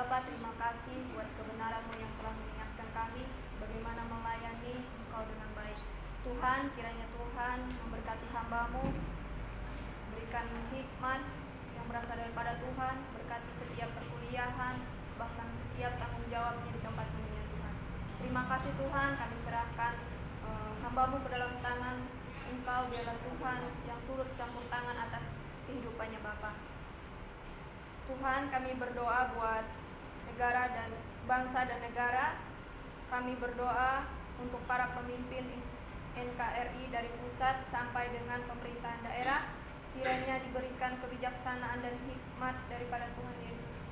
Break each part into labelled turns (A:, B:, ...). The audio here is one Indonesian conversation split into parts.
A: Bapa, terima kasih buat kebenaran-Mu yang telah mengingatkan kami bagaimana melayani Engkau dengan baik. Tuhan, kiranya Tuhan memberkati hamba-Mu, berikan hikmat yang berasal daripada Tuhan, berkati setiap perkuliahan, bahkan setiap tanggung jawabnya di tempat ini, Tuhan. Terima kasih Tuhan, kami serahkan hamba-Mu ke dalam tangan Engkau, biarlah Tuhan yang turut campur tangan atas kehidupannya Bapa. Tuhan, kami berdoa buat negara dan bangsa dan negara. Kami berdoa untuk para pemimpin NKRI dari pusat sampai dengan pemerintahan daerah. Kiranya diberikan kebijaksanaan dan hikmat daripada Tuhan Yesus,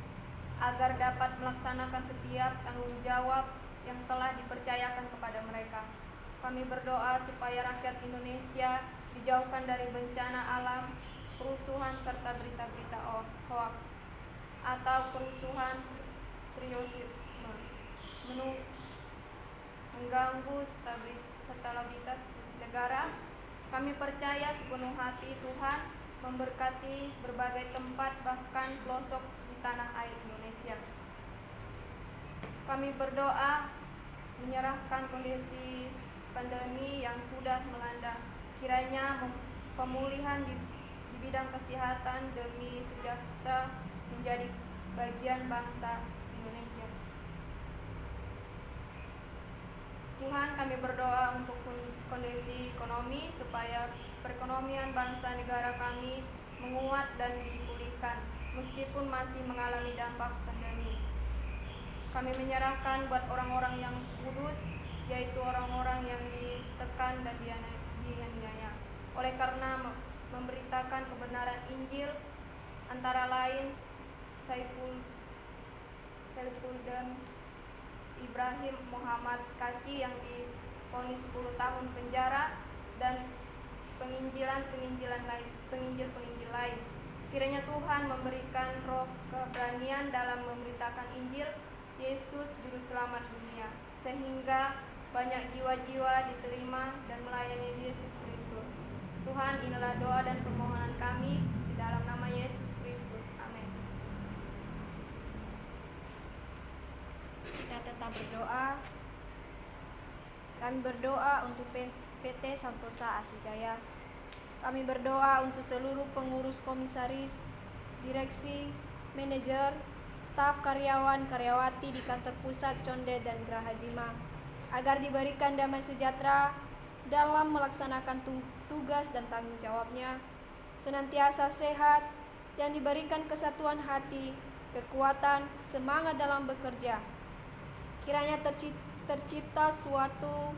A: agar dapat melaksanakan setiap tanggung jawab yang telah dipercayakan kepada mereka. Kami berdoa supaya rakyat Indonesia dijauhkan dari bencana alam, kerusuhan serta berita-berita hoax atau kerusuhan triosisme mengganggu stabilitas negara. Kami percaya sepenuh hati Tuhan memberkati berbagai tempat, bahkan pelosok di tanah air Indonesia. Kami berdoa menyerahkan kondisi pandemi yang sudah melanda. Kiranya pemulihan di bidang kesehatan demi sejahtera menjadi bagian bangsa Indonesia. Tuhan, kami berdoa untuk kondisi ekonomi supaya perekonomian bangsa negara kami menguat dan dipulihkan meskipun masih mengalami dampak pandemi. Kami menyerahkan buat orang-orang yang kudus, yaitu orang-orang yang ditekan dan dianiaya oleh karena memberitakan kebenaran Injil, antara lain Saiful dan Ibrahim Muhammad Kaci yang divonis 10 tahun penjara, dan penginjil lain. Kiranya Tuhan memberikan roh keberanian dalam memberitakan Injil Yesus Juru Selamat dunia, sehingga banyak jiwa-jiwa diterima dan melayani Yesus Kristus. Tuhan, inilah doa dan permohonan kami di dalam nama Yesus Kristus. Amin. Kita tetap berdoa. Kami berdoa untuk PT Santosa Asijaya. Kami berdoa untuk seluruh pengurus, komisaris, direksi, manajer, staf, karyawan, karyawati di kantor pusat, Condet, dan Geraha Jima, agar diberikan damai sejahtera dalam melaksanakan tugas dan tanggung jawabnya, senantiasa sehat, dan diberikan kesatuan hati, kekuatan, semangat dalam bekerja. Kiranya tercipta suatu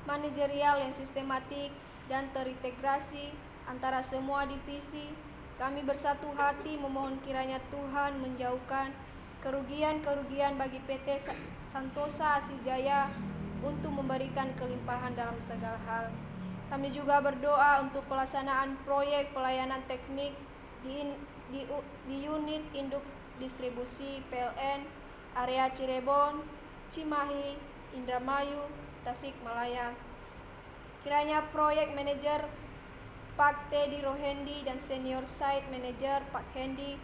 A: manajerial yang sistematik dan terintegrasi antara semua divisi. Kami bersatu hati memohon kiranya Tuhan menjauhkan kerugian-kerugian bagi PT Santosa Asijaya untuk memberikan kelimpahan dalam segala hal. Kami juga berdoa untuk pelaksanaan proyek pelayanan teknik di unit induk distribusi PLN area Cirebon, Cimahi, Indramayu, Tasikmalaya. Kiranya proyek manajer Pak Teddy Rohendi dan senior site manager Pak Hendi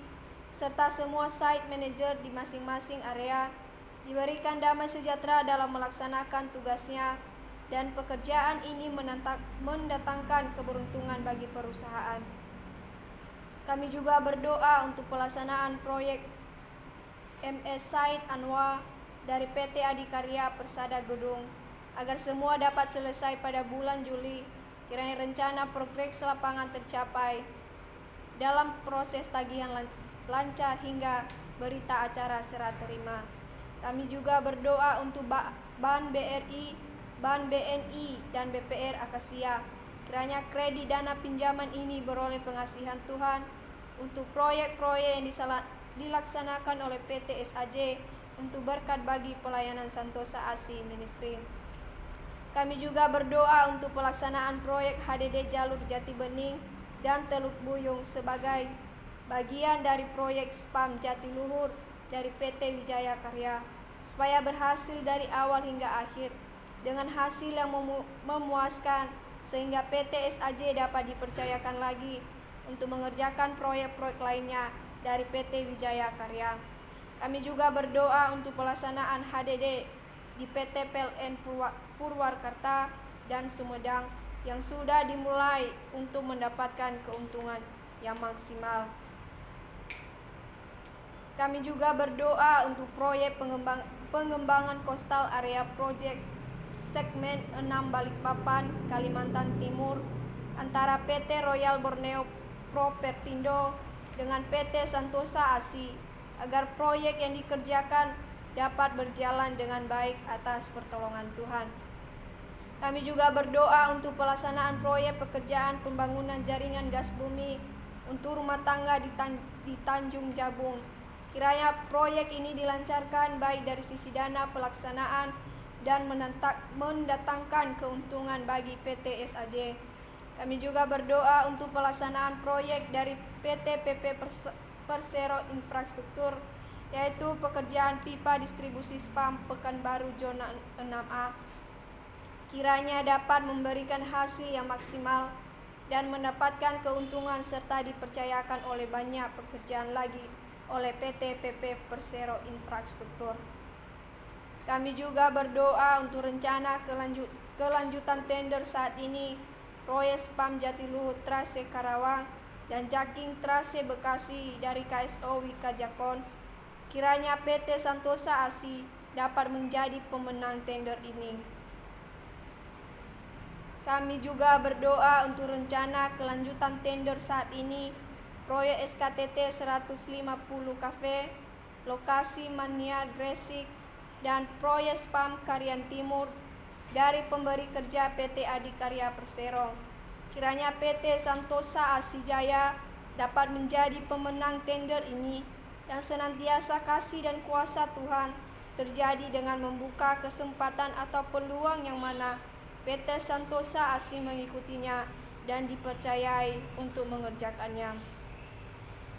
A: serta semua site manager di masing-masing area diberikan damai sejahtera dalam melaksanakan tugasnya, dan pekerjaan ini mendatangkan keberuntungan bagi perusahaan. Kami juga berdoa untuk pelaksanaan proyek MS Site Anwa dari PT Adikarya Persada Gedung agar semua dapat selesai pada bulan Juli. Kiranya rencana progres lapangan tercapai dalam proses tagihan lancar hingga berita acara serah terima. Kami juga berdoa untuk Ban BRI, Ban BNI, dan BPR Akasia. Kiranya kredit dana pinjaman ini beroleh pengasihan Tuhan untuk proyek-proyek yang dilaksanakan oleh PT SAJ untuk berkat bagi pelayanan Santosa Asi Ministry. Kami juga berdoa untuk pelaksanaan proyek HDD Jalur Jati Bening dan Teluk Buyung sebagai bagian dari proyek SPAM Jatiluhur dari PT Wijaya Karya, supaya berhasil dari awal hingga akhir dengan hasil yang memuaskan, sehingga PT SAJ dapat dipercayakan lagi untuk mengerjakan proyek-proyek lainnya dari PT Wijaya Karya. Kami juga berdoa untuk pelaksanaan HDD di PT PLN Purwakarta dan Sumedang yang sudah dimulai untuk mendapatkan keuntungan yang maksimal. Kami juga berdoa untuk proyek pengembangan Coastal Area Project segmen 6 Balikpapan, Kalimantan Timur antara PT Royal Borneo Propertindo dengan PT Santosa ASI agar proyek yang dikerjakan dapat berjalan dengan baik atas pertolongan Tuhan. Kami juga berdoa untuk pelaksanaan proyek pekerjaan pembangunan jaringan gas bumi untuk rumah tangga di Tanjung Jabung. Kiranya proyek ini dilancarkan baik dari sisi dana pelaksanaan dan mendatangkan keuntungan bagi PT SAJ. Kami juga berdoa untuk pelaksanaan proyek dari PT PP Persero Infrastruktur, yaitu pekerjaan pipa distribusi spam Pekanbaru Zona 6A. Kiranya dapat memberikan hasil yang maksimal dan mendapatkan keuntungan serta dipercayakan oleh banyak pekerjaan lagi oleh PT PP Persero Infrastruktur. Kami juga berdoa untuk rencana kelanjutan tender saat ini proyek spam Jatiluhur Trase Karawang dan Jaking Trase Bekasi dari KSO Wika Jakon. Kiranya PT Santosa ASI dapat menjadi pemenang tender ini. Kami juga berdoa untuk rencana kelanjutan tender saat ini proyek SKTT 150 Cafe, lokasi Mania Gresik, dan proyek spam Karian Timur dari pemberi kerja PT Adikarya Persero. Kiranya PT Santosa ASI Jaya dapat menjadi pemenang tender ini dan senantiasa kasih dan kuasa Tuhan terjadi dengan membuka kesempatan atau peluang yang mana PT Santosa ASI mengikutinya dan dipercayai untuk mengerjakannya.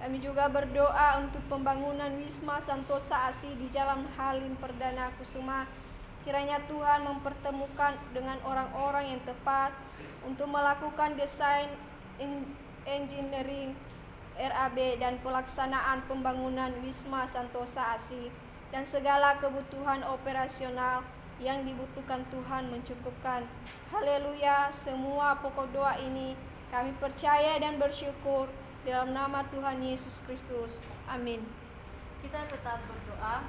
A: Kami juga berdoa untuk pembangunan Wisma Santosa ASI di Jalan Halim Perdana Kusuma. Kiranya Tuhan mempertemukan dengan orang-orang yang tepat untuk melakukan desain, engineering, RAB, dan pelaksanaan pembangunan Wisma Santosa ASI dan segala kebutuhan operasional yang dibutuhkan Tuhan mencukupkan. Haleluya, semua pokok doa ini kami percaya dan bersyukur dalam nama Tuhan Yesus Kristus. Amin.
B: Kita tetap berdoa.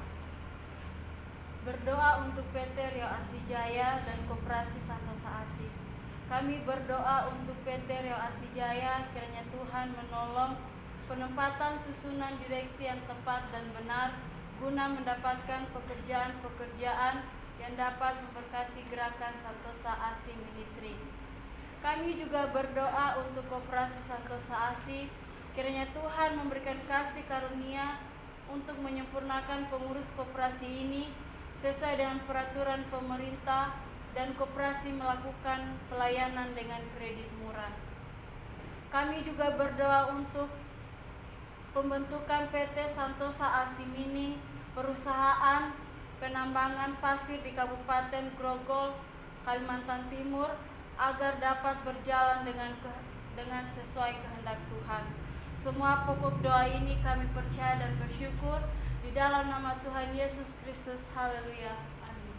B: Berdoa untuk PT Rio Asi Jaya dan Koperasi Santosa ASI. Kami berdoa untuk PT Rio Asi Jaya, kiranya Tuhan menolong penempatan susunan direksi yang tepat dan benar guna mendapatkan pekerjaan-pekerjaan yang dapat memberkati gerakan Santosa ASI Ministry. Kami juga berdoa untuk Koperasi Santosa ASI, kiranya Tuhan memberikan kasih karunia untuk menyempurnakan pengurus koperasi ini sesuai dengan peraturan pemerintah dan koperasi melakukan pelayanan dengan kredit murah. Kami juga berdoa untuk pembentukan PT Santosa ASI Mini, perusahaan penambangan pasir di Kabupaten Grogol, Kalimantan Timur, agar dapat berjalan dengan sesuai kehendak Tuhan. Semua pokok doa ini kami percaya dan bersyukur di dalam nama Tuhan Yesus Kristus. Haleluya. Amin.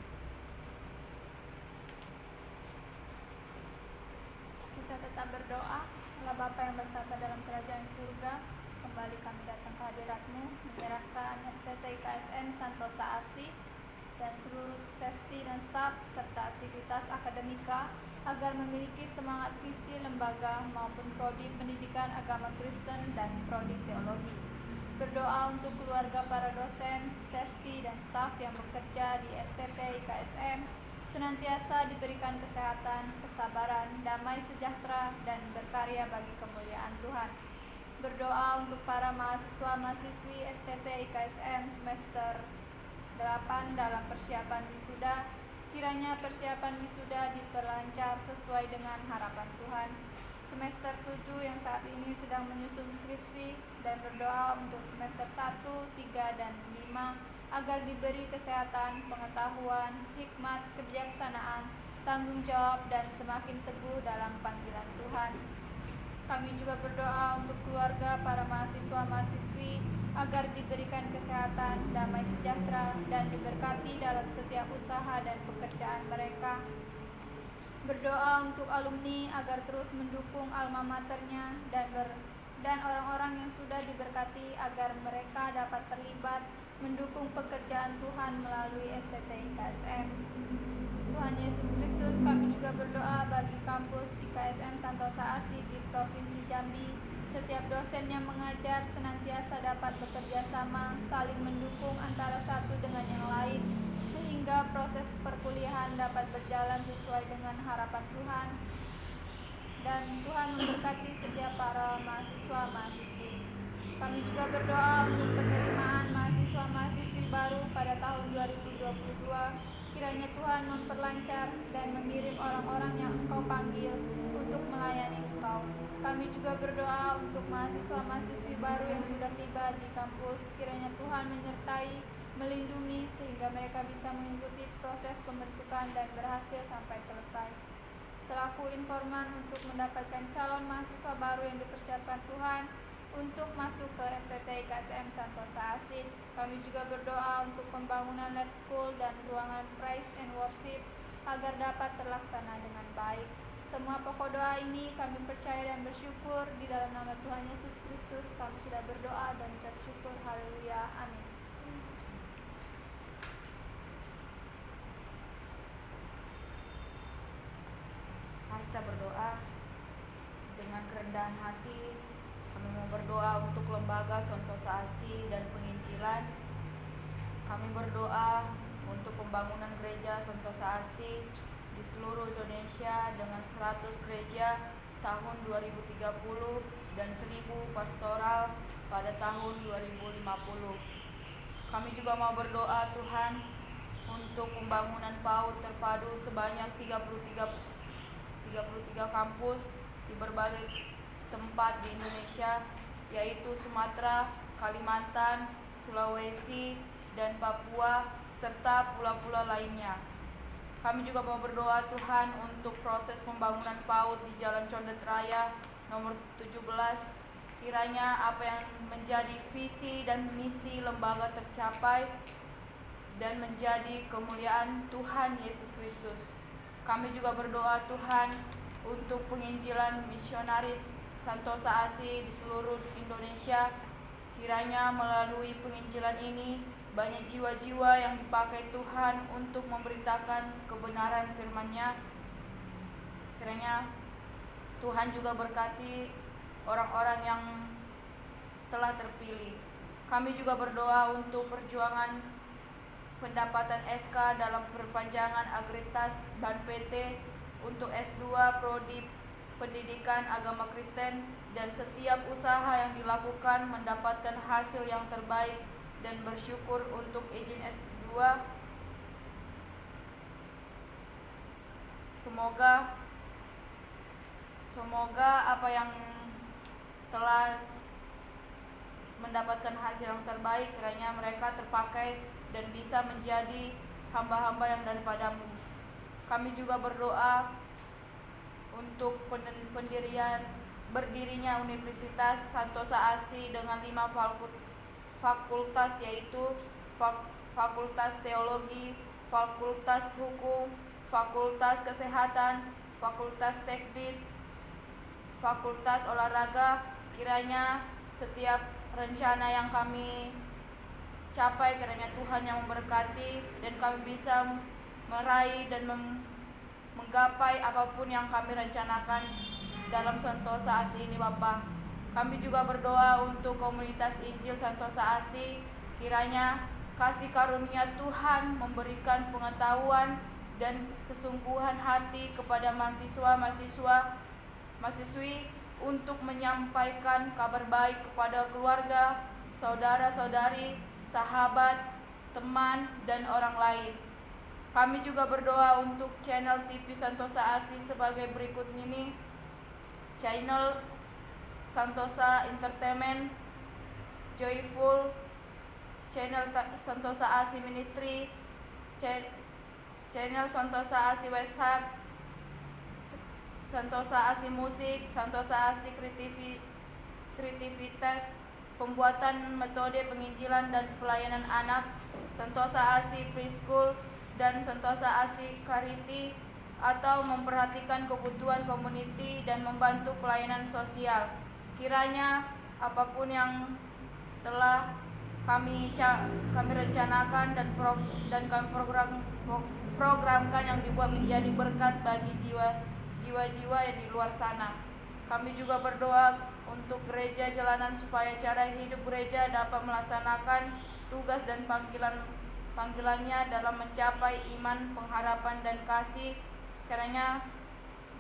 C: Kita tetap berdoa. Allah Bapa yang bertata dalam kerajaan surga, kembali kami datang ke hadirat-Mu, menyerahkan STT IKSM Santosa ASI dan seluruh sesti dan staf serta aktivitas akademika agar memiliki semangat visi lembaga maupun prodi pendidikan agama Kristen dan prodi teologi. Berdoa untuk keluarga para dosen, sesti, dan staf yang bekerja di STT IKSM senantiasa diberikan kesehatan, kesabaran, damai sejahtera, dan berkarya bagi kemuliaan Tuhan. Berdoa untuk para mahasiswa-mahasiswi STT IKSM semester 8 dalam persiapan wisuda, kiranya persiapan wisuda diperlancar sesuai dengan harapan Tuhan. Semester 7 yang saat ini sedang menyusun skripsi, dan berdoa untuk semester 1, 3, dan 5 agar diberi kesehatan, pengetahuan, hikmat, kebijaksanaan, tanggung jawab, dan semakin teguh dalam panggilan Tuhan. Kami juga berdoa untuk keluarga para mahasiswa-mahasiswi agar diberikan kesehatan, damai sejahtera, dan diberkati dalam setiap usaha dan pekerjaan mereka. Berdoa untuk alumni agar terus mendukung alma maternya dan orang-orang yang sudah diberkati agar mereka dapat terlibat mendukung pekerjaan Tuhan melalui STT IKSM. Tuhan Yesus Kristus, kami juga berdoa bagi kampus IKSM Santosa Asih di Provinsi Jambi. Setiap dosen yang mengajar senantiasa dapat bekerja sama, saling mendukung antara satu dengan yang lain, sehingga proses perkuliahan dapat berjalan sesuai dengan harapan Tuhan. Dan Tuhan memberkati setiap para mahasiswa-mahasiswi. Kami juga berdoa untuk penerimaan mahasiswa-mahasiswi baru pada tahun 2022. Kiranya Tuhan memperlancar dan mengirim orang-orang yang Engkau panggil untuk melayani Engkau. Kami juga berdoa untuk mahasiswa-mahasiswi baru yang sudah tiba di kampus. Kiranya Tuhan menyertai, melindungi sehingga mereka bisa mengikuti proses pembentukan dan berhasil sampai selesai. Selaku informan untuk mendapatkan calon mahasiswa baru yang dipersiapkan Tuhan untuk masuk ke STT IKSM Santosa Asih, kami juga berdoa untuk pembangunan lab school dan ruangan praise and worship agar dapat terlaksana dengan baik. Semua pokok doa ini kami percaya dan bersyukur di dalam nama Tuhan Yesus Kristus. Kami sudah berdoa dan ucap syukur. Haleluya. Amin.
D: Mari kita berdoa dengan kerendahan hati. Kami mau berdoa untuk lembaga Santosa Asih dan penginjilan. Kami berdoa untuk pembangunan gereja Santosa Asih di seluruh Indonesia dengan 100 gereja tahun 2030 dan 1000 pastoral pada tahun 2050. Kami juga mau berdoa Tuhan untuk pembangunan PAUD terpadu sebanyak 33 kampus di berbagai tempat di Indonesia, yaitu Sumatera, Kalimantan, Sulawesi, dan Papua, serta pulau-pulau lainnya. Kami juga mau berdoa Tuhan untuk proses pembangunan PAUD di Jalan Condet Raya nomor 17. Kiranya apa yang menjadi visi dan misi lembaga tercapai dan menjadi kemuliaan Tuhan Yesus Kristus. Kami juga berdoa Tuhan untuk penginjilan misionaris Santosa Asih di seluruh Indonesia. Kiranya melalui penginjilan ini banyak jiwa-jiwa yang dipakai Tuhan untuk memberitakan kebenaran firman-Nya. Kiranya Tuhan juga berkati orang-orang yang telah terpilih. Kami juga berdoa untuk perjuangan pendapatan SK dalam perpanjangan Agritas dan PT untuk S2 Prodi Pendidikan Agama Kristen, dan setiap usaha yang dilakukan mendapatkan hasil yang terbaik, dan bersyukur untuk izin S2. Semoga apa yang telah mendapatkan hasil yang terbaik, kiranya mereka terpakai dan bisa menjadi hamba-hamba yang daripadamu. Kami juga berdoa untuk berdirinya Universitas Santosa Asih dengan 5 fakultas, yaitu Fakultas Teologi, Fakultas Hukum, Fakultas Kesehatan, Fakultas Teknik, Fakultas Olahraga. Kiranya setiap rencana yang kami capai, kiranya Tuhan yang memberkati dan kami bisa meraih dan menggapai apapun yang kami rencanakan dalam Santosa Asih ini, Bapa. Kami juga berdoa untuk komunitas Injil Santosa Asih. Kiranya kasih karunia Tuhan memberikan pengetahuan dan kesungguhan hati kepada mahasiswi untuk menyampaikan kabar baik kepada keluarga, saudara-saudari, sahabat, teman, dan orang lain. Kami juga berdoa untuk channel TV Santosa Asih sebagai berikut ini: channel Santosa Entertainment, Joyful, channel Santosa Asih Ministry, channel Santosa Asih Westhak, Santosa Asih Musik, Santosa Asih Kreativitas, pembuatan metode penginjilan dan pelayanan anak, Sentosa ASI Preschool, dan Sentosa ASI Kariti, atau memperhatikan kebutuhan komuniti dan membantu pelayanan sosial. Kiranya apapun yang telah kami rencanakan dan kami programkan yang dibuat menjadi berkat bagi jiwa-jiwa yang di luar sana. Kami juga berdoa untuk gereja jalanan supaya cara hidup gereja dapat melaksanakan tugas dan panggilannya dalam mencapai iman, pengharapan, dan kasih. Kiranya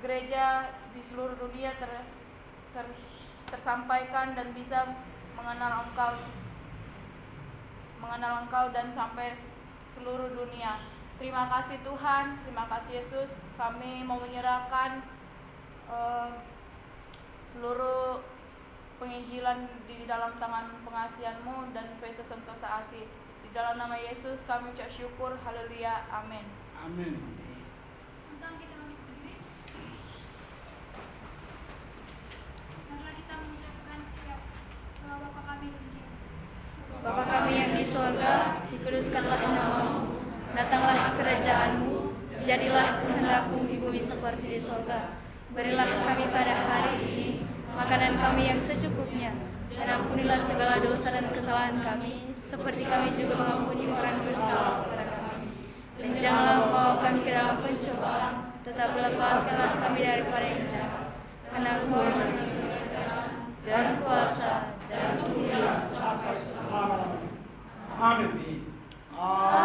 D: gereja di seluruh dunia tersampaikan dan bisa mengenal Engkau dan sampai seluruh dunia. Terima kasih Tuhan, terima kasih Yesus. Kami mau menyerahkan seluruh penginjilan di dalam tangan pengasihan-Mu dan PT Sentosa ASI. Di dalam nama Yesus kami ucap syukur, haleluya, amin.
E: Amin.
C: Sama-sama kita berdiri. Marilah kita mengucapkan setiap doa Bapa kami di dunia.
A: Bapa kami yang di sorga, dikuduskanlah nama-Mu, datanglah kerajaan-Mu, jadilah kehendak-Mu di bumi seperti di sorga. Berilah kami pada hari ini makanan kami yang secukupnya, dan ampunilah segala dosa dan kesalahan kami, seperti kami juga mengampuni orang bersalah kepada kami. Dan janganlah membawa kami ke dalam pencobaan, tetapi lepaskanlah kami daripada yang jahat. Karena Engkau yang kerajaan dan kuasa dan kemuliaan sampai selamanya.
E: Amin. Amin.